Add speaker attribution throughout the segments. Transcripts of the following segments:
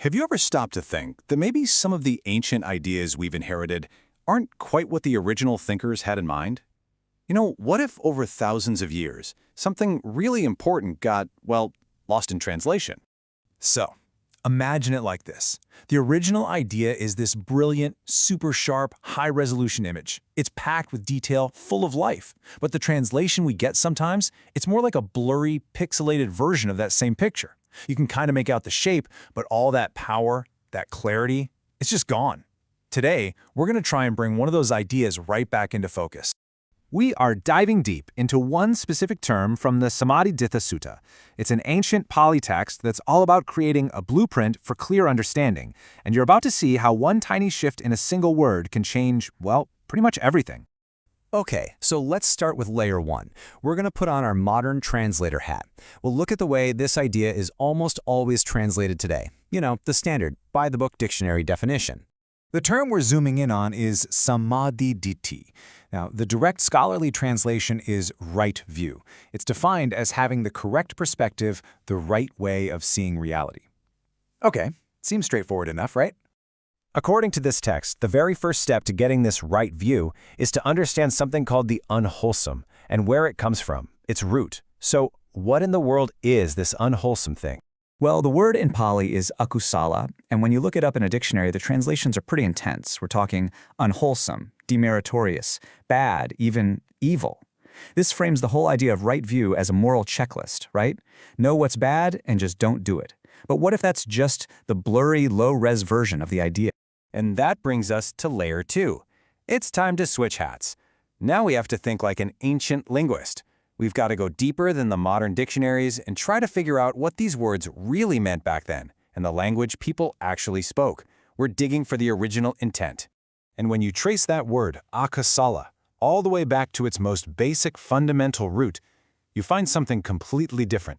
Speaker 1: Have you ever stopped to think that maybe some of the ancient ideas we've inherited aren't quite what the original thinkers had in mind? What if over thousands of years, something really important got, well, lost in translation?
Speaker 2: So, imagine it like this. The original idea is this brilliant, super sharp, high-resolution image. It's packed with detail, full of life. But the translation we get sometimes, it's more like a blurry, pixelated version of that same picture. You can kind of make out the shape, but all that power, that clarity, it's just gone. Today, we're going to try and bring one of those ideas right back into focus. We are diving deep into one specific term from the Sammādiṭṭhisutta. It's an ancient Pali text that's all about creating a blueprint for clear understanding, and you're about to see how one tiny shift in a single word can change, well, pretty much everything. Okay, so let's start with layer one. We're going to put on our modern translator hat. We'll look at the way this idea is almost always translated today. The standard, by-the-book dictionary definition. The term we're zooming in on is Sammādiṭṭhi. Now, the direct scholarly translation is right view. It's defined as having the correct perspective, the right way of seeing reality. Okay, seems straightforward enough, right? According to this text, the very first step to getting this right view is to understand something called the unwholesome and where it comes from, its root. So, what in the world is this unwholesome thing? Well, the word in Pali is akusala, and when you look it up in a dictionary, the translations are pretty intense. We're talking unwholesome, demeritorious, bad, even evil. This frames the whole idea of right view as a moral checklist, right? Know what's bad and just don't do it. But what if that's just the blurry, low-res version of the idea? And that brings us to layer two. It's time to switch hats. Now we have to think like an ancient linguist. We've got to go deeper than the modern dictionaries and try to figure out what these words really meant back then and the language people actually spoke. We're digging for the original intent. And when you trace that word, akasala, all the way back to its most basic fundamental root, you find something completely different.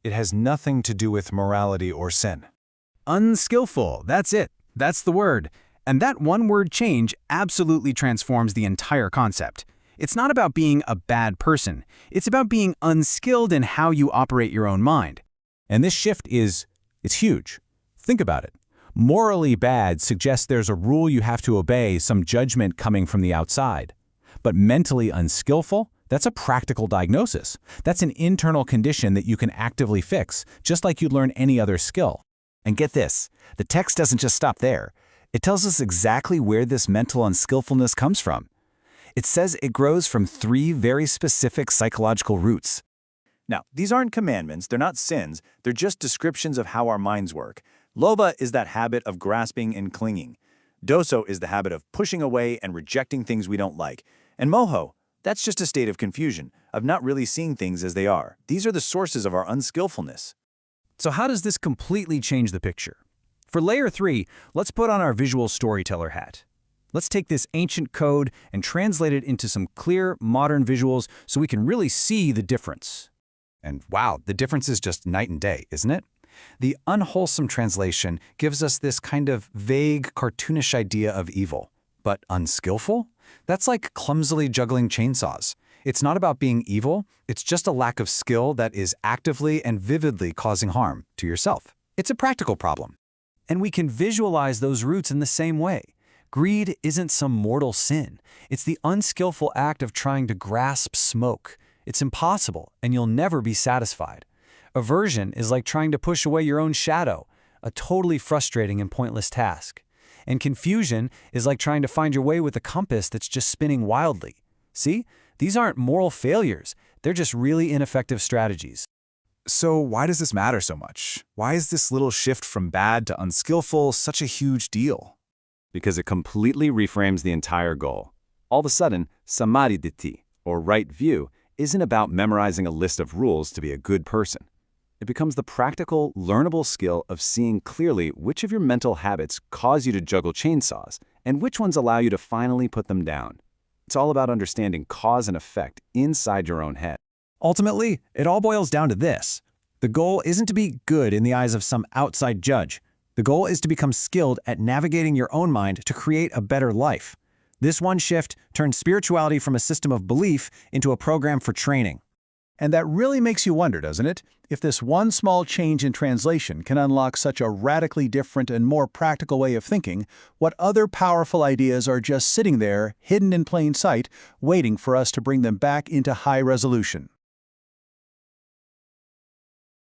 Speaker 2: It has nothing to do with morality or sin. Unskillful, that's it. That's the word. And that one-word change absolutely transforms the entire concept. It's not about being a bad person. It's about being unskilled in how you operate your own mind. And this shift it's huge. Think about it. Morally bad suggests there's a rule you have to obey, some judgment coming from the outside. But mentally unskillful, that's a practical diagnosis. That's an internal condition that you can actively fix, just like you'd learn any other skill. And get this, the text doesn't just stop there. It tells us exactly where this mental unskillfulness comes from. It says it grows from three very specific psychological roots. Now, these aren't commandments, they're not sins, they're just descriptions of how our minds work. Lobha is that habit of grasping and clinging. Doso is the habit of pushing away and rejecting things we don't like. And moho, that's just a state of confusion, of not really seeing things as they are. These are the sources of our unskillfulness. So how does this completely change the picture? For layer 3, let's put on our visual storyteller hat. Let's take this ancient code and translate it into some clear, modern visuals so we can really see the difference. And wow, the difference is just night and day, isn't it? The unwholesome translation gives us this kind of vague, cartoonish idea of evil. But unskillful? That's like clumsily juggling chainsaws. It's not about being evil, it's just a lack of skill that is actively and vividly causing harm to yourself. It's a practical problem. And we can visualize those roots in the same way. Greed isn't some mortal sin. It's the unskillful act of trying to grasp smoke. It's impossible, and you'll never be satisfied. Aversion is like trying to push away your own shadow, a totally frustrating and pointless task. And confusion is like trying to find your way with a compass that's just spinning wildly. See? These aren't moral failures. They're just really ineffective strategies. So why does this matter so much? Why is this little shift from bad to unskillful such a huge deal?
Speaker 1: Because it completely reframes the entire goal. All of a sudden, Sammādiṭṭhi, or right view, isn't about memorizing a list of rules to be a good person. It becomes the practical, learnable skill of seeing clearly which of your mental habits cause you to juggle chainsaws and which ones allow you to finally put them down. It's all about understanding cause and effect inside your own head.
Speaker 2: Ultimately, it all boils down to this. The goal isn't to be good in the eyes of some outside judge. The goal is to become skilled at navigating your own mind to create a better life. This one shift turns spirituality from a system of belief into a program for training.
Speaker 3: And that really makes you wonder, doesn't it? If this one small change in translation can unlock such a radically different and more practical way of thinking, what other powerful ideas are just sitting there, hidden in plain sight, waiting for us to bring them back into high resolution?